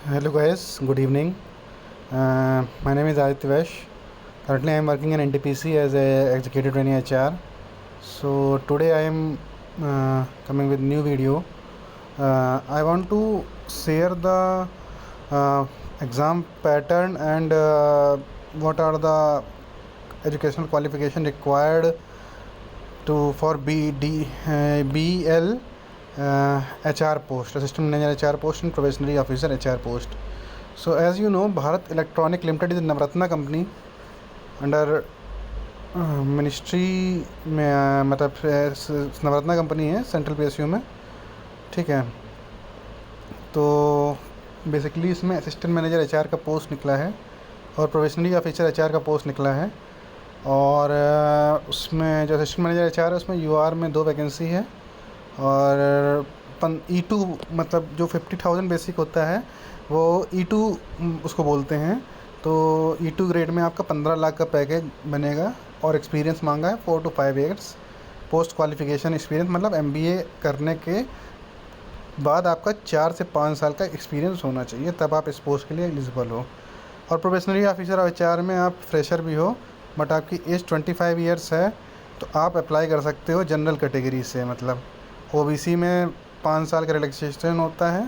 Hello guys, good evening. My name is Aditya Vash. Currently I am working in NTPC as a executive trainee HR. So today I am coming with new video. I want to share the uh, exam pattern and what are the educational qualification required to for BL HR post, Assistant Manager HR post and Probationary Officer HR post. So as you know, Bharat Electronic Limited is a Navratna company under ministry में मतलब Navratna company है central PSU में। ठीक है, तो basically इसमें assistant manager HR का post निकला है और प्रोफेशनली ऑफिसर एचआर का पोस्ट निकला है। और उसमें जो असिस्टेंट मैनेजर एचआर है उसमें यूआर में 2 वैकेंसी है और E2 मतलब जो 50,000 बेसिक होता है वो E2 उसको बोलते हैं। तो E2 ग्रेड में आपका 15 लाख का पैकेज बनेगा और एक्सपीरियंस मांगा है 4 to 5 years post qualification experience, मतलब MBA करने के बाद आपका 4 से 5 साल का एक्सपीरियंस होना चाहिए, तब आप इस पोस्ट के लिए एलिजिबल हो। और प्रोफेशनली ऑफिसर ऑफ एचआर में आप फ्रेशर भी हो बट आपकी एज 25 ईयर्स है तो आप अप्लाई कर सकते हो जनरल कैटेगरी से। मतलब OBC में 5 साल का रिलैक्सेशन होता है,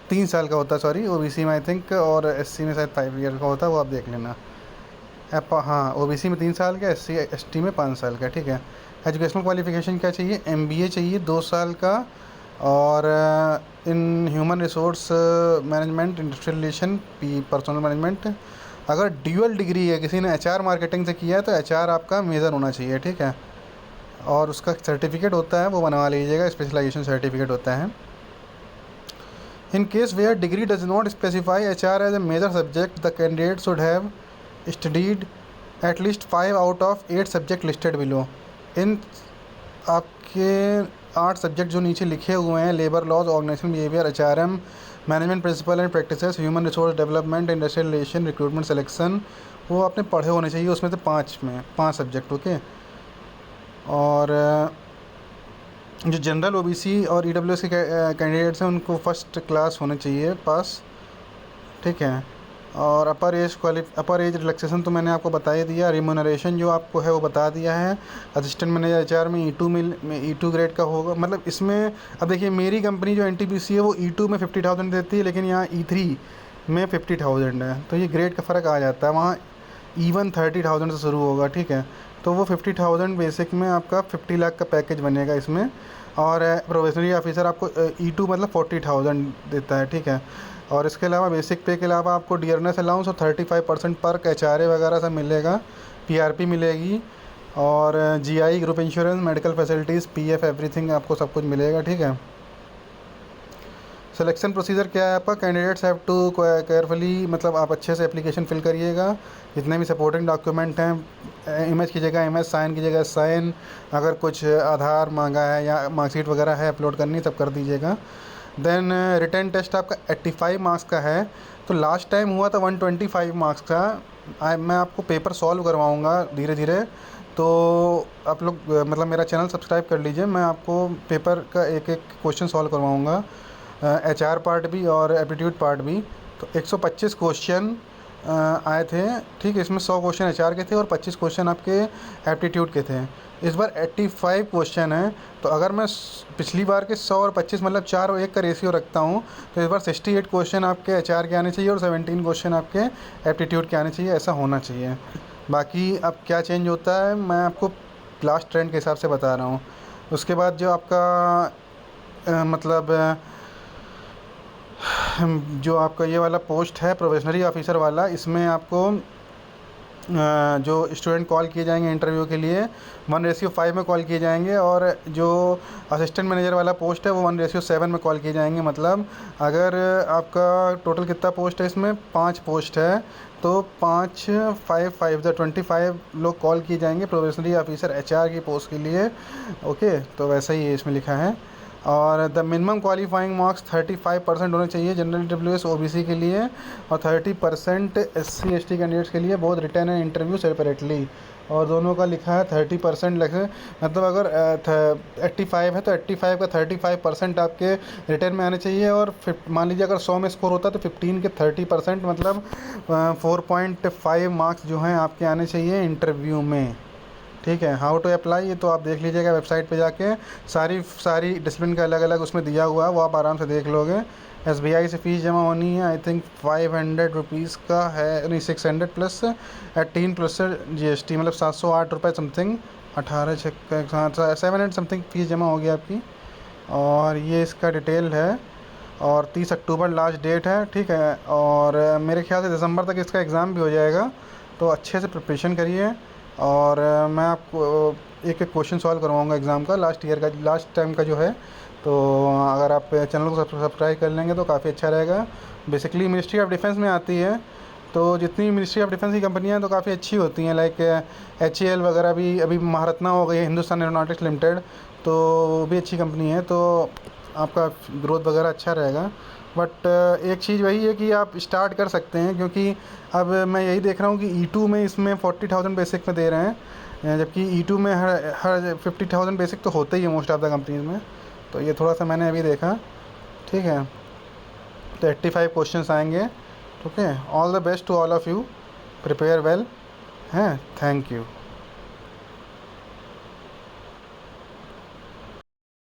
3 साल का होता है सॉरी OBC में आई थिंक, और SC में शायद 5 ईयर का होता है, वो आप देख लेना। हाँ, OBC में 3 साल का, SC ST में 5 साल का। ठीक है, एजुकेशनल क्वालिफिकेशन क्या चाहिए? MBA चाहिए 2 साल का और in human resource management, industrial relation, personal management. अगर ड्यूअल डिग्री है, किसी ने HR मार्केटिंग से किया है तो HR आपका मेजर होना चाहिए। ठीक है, और उसका सर्टिफिकेट होता है वो बनवा लीजिएगा, स्पेशलाइजेशन सर्टिफिकेट होता है। In case where degree does not specify HR as a major subject the candidate should have studied at least 5 out of 8 subject listed below. इन आपके 8 सब्जेक्ट जो नीचे लिखे हुए हैं, labour laws, organisation behaviour, HRM, management principle and practices, human resource development, industrial relation, recruitment selection, वो आपने पढ़े होने चाहिए उसमें से 5 सब्जेक्ट। ओके, और जो जनरल OBC और EWS के कैंडिडेट्स हैं उनको फर्स्ट क्लास होने चाहिए पास। ठीक है, और अपर एज रिलैक्सेशन तो मैंने आपको बता ही दिया। रिम्यूनरेशन जो आपको है वो बता दिया है। असिस्टेंट मैनेजर HR में E2 ग्रेड का होगा। मतलब इसमें अब देखिए, मेरी कंपनी जो NTPC है वो E2 में 50,000 देती है, लेकिन यहाँ E3 में 50,000 है, तो ये ग्रेड का फ़र्क आ जाता है। वहाँ E1 30,000 से शुरू होगा। ठीक है, तो वो 50,000 बेसिक में आपका 50 लाख का पैकेज बनेगा इसमें। और प्रोफेशनली ऑफिसर आपको E2 मतलब 40,000 देता है। ठीक है, और इसके अलावा बेसिक पे के अलावा आपको डियरनेस अलाउंस और 35% पर HRA वगैरह सब मिलेगा, PRP मिलेगी, और GI group insurance, medical facilities, PF everything आपको सब कुछ मिलेगा। ठीक है, सिलेक्शन प्रोसीजर क्या है आपका? कैंडिडेट्स हैव टू केयरफुली, मतलब आप अच्छे से एप्लीकेशन फिल करिएगा, जितने भी सपोर्टिंग डॉक्यूमेंट हैं इमेज कीजिएगा, इमेज साइन कीजिएगा, साइन, अगर कुछ आधार मांगा है या मार्कशीट वगैरह है अपलोड करनी सब कर दीजिएगा। देन रिटन टेस्ट आपका 85 मार्क्स का है, तो लास्ट टाइम हुआ था 125 मार्क्स का। मैं आपको पेपर सॉल्व करवाऊँगा धीरे धीरे, तो आप लोग मतलब मेरा चैनल सब्सक्राइब कर लीजिए, मैं आपको पेपर का एक एक क्वेश्चन सॉल्व करवाऊँगा, HR पार्ट भी और एप्टीट्यूड पार्ट भी। तो 125 क्वेश्चन आए थे। ठीक है, इसमें 100 क्वेश्चन HR के थे और 25 क्वेश्चन आपके एप्टीट्यूड के थे। इस बार 85 क्वेश्चन हैं, तो अगर मैं पिछली बार के 100 और 25 मतलब 4 और 1 का रेशियो रखता हूँ, तो इस बार 68 क्वेश्चन आपके HR के आने चाहिए और 17 क्वेश्चन आपके एप्टीट्यूड के आने चाहिए, ऐसा होना चाहिए। बाकी अब क्या चेंज होता है मैं आपको लास्ट ट्रेंड के हिसाब से बता रहा हूँ। उसके बाद जो आपका मतलब जो आपका ये वाला पोस्ट है प्रोफेशनली ऑफिसर वाला, इसमें आपको जो स्टूडेंट कॉल किए जाएंगे इंटरव्यू के लिए 1:5 में कॉल किए जाएंगे, और जो असिस्टेंट मैनेजर वाला पोस्ट है वो 1:7 में कॉल किए जाएंगे। मतलब अगर आपका टोटल कितना पोस्ट है, इसमें 5 पोस्ट है, तो 5 5 5 25 लोग कॉल किए जाएंगे प्रोफेशनली ऑफिसर HR की पोस्ट के लिए। ओके, तो वैसा ही इसमें लिखा है। और द मिनिमम क्वालिफाइंग मार्क्स 35% होने चाहिए general W O B C के लिए, और 30% SC ST कैंडिडेट्स के लिए, both written and interview separately. और दोनों का लिखा है 30% लिखे, मतलब अगर 85 है तो 85 का 35% आपके रिटर्न में आने चाहिए, और मान लीजिए अगर 100 में स्कोर होता है तो 15 के 30% मतलब 4.5 मार्क्स जो हैं आपके आने चाहिए इंटरव्यू में। ठीक है, हाउ टू अप्लाई ये तो आप देख लीजिएगा वेबसाइट पे जाके, सारी डिसिप्लिन का अलग अलग उसमें दिया हुआ है, वो आप आराम से देख लोगे। SBI से फ़ीस जमा होनी है, आई थिंक 500 रुपीज़ का है, नहीं 600 प्लस 18 प्लस GST, मतलब 708 रुपये समथिंग, 18 छक्का 700 समथिंग फ़ीस जमा होगी आपकी। और ये इसका डिटेल है, और 30 अक्टूबर लास्ट डेट है। ठीक है, और मेरे ख्याल से दिसंबर तक इसका एग्ज़ाम भी हो जाएगा, तो अच्छे से प्रिपरेशन करिए। और मैं आपको एक एक क्वेश्चन सॉल्व करवाऊँगा एग्ज़ाम का, लास्ट ईयर का, लास्ट टाइम का जो है। तो अगर आप चैनल को सब्सक्राइब कर लेंगे तो काफ़ी अच्छा रहेगा। बेसिकली मिनिस्ट्री ऑफ डिफेंस में आती है, तो जितनी मिनिस्ट्री ऑफ डिफेंस की कंपनियां हैं तो काफ़ी अच्छी होती हैं, लाइक HAL वगैरह भी, अभी महारत्ना हो गई है, हिंदुस्तान एरोनॉटिक्स लिमिटेड, तो वो भी अच्छी कंपनी है, तो आपका ग्रोथ वगैरह अच्छा रहेगा। बट एक चीज़ वही है कि आप स्टार्ट कर सकते हैं, क्योंकि अब मैं यही देख रहा हूँ कि E2 में इसमें 40,000 बेसिक में दे रहे हैं, जबकि E2 में हर 50,000 बेसिक तो होते ही है मोस्ट ऑफ द कंपनीज में। तो ये थोड़ा सा मैंने अभी देखा। ठीक है, तो 85 क्वेश्चंस आएंगे। ठीक है, all the best to all of you, prepare well हैं, थैंक यू।